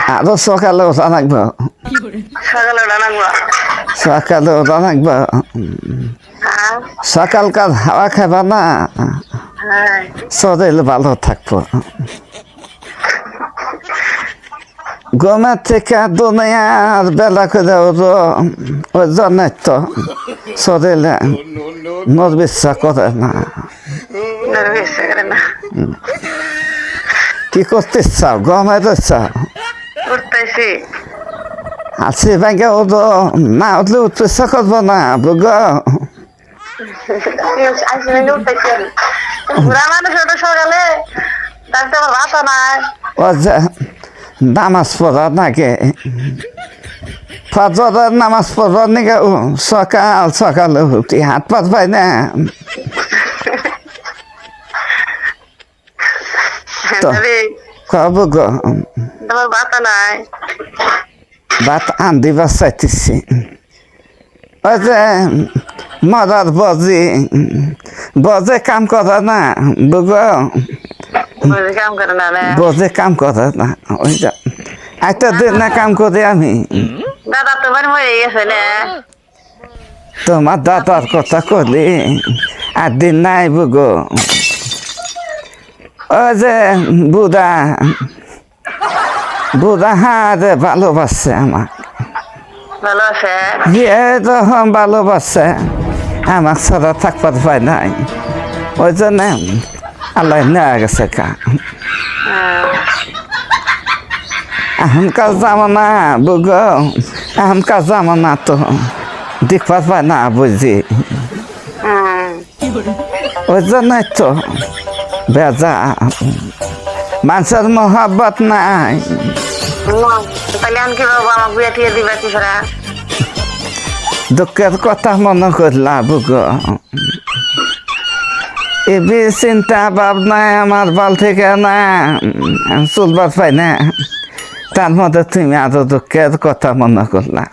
আরো সকালে ওঠা লাগবে সকালে ওটা লাগবো। সকালে ওঠা লাগবে হ্যাঁ সকালকার হাওয়া খাবা না হ্যাঁ শরীর ভালো থাকবো ঘুমের থেকে দুনিয়ার বেলা করে ওই জন্য তো শরীরে নড়বিচ্ছা করে না ইচ্ছা করে না কি করতে চাও ঘুমের চাও উঠতেছি আছি ব্যাংকে ওঠো না উঠলে উঠতে ইচ্ছা করবো না বুঝ উঠতেছি ঘুরা মানুষ ওটা সকালে তারপরে আমার ভাতা নাই ও যে নামাজ পড়া নাকি ফজরের নামাজ পড়বার নাকি সকাল সকালে উঠি হাত পাত পাই না তো কব গো তোমার ভাতা নাই ভাত আন্দিবার চাইতেছি ওই যে মরার বজে কাম করে না বুঝ কাম করে না বজে কাম করে না ওই যে একটা দিন না কাম করি আমি দাদা তোমার হয়ে গেছে না তোমার দাদার কথা করলি আর দিন নাই বুগো ওই যে বুড়া হারে ভালোবাসছে আমার ভালো আছে ইয়ে যখন ভালোবাসছে আমার ছাড়া থাকবার পায় নাই ওই জন্য আল্লাহ নেওয়া গেছে কা এখনকার জামানা বুগো এখনকার জামানা তো দেখবার পায় না বুঝি ওই জন্যই তো বেজা মানুষের মহাব্বত নাই তাহলে আমি কি বাবু আমাকে বিয়ে টিয়ে দিবা কি করা দুঃখের কথা মনে করলা বুগো এবি চিন্তা ভাবনায় আমার বাল থেকে না চলবার পাই না তার মধ্যে তুমি আরো দুঃখের কথা মনে করলা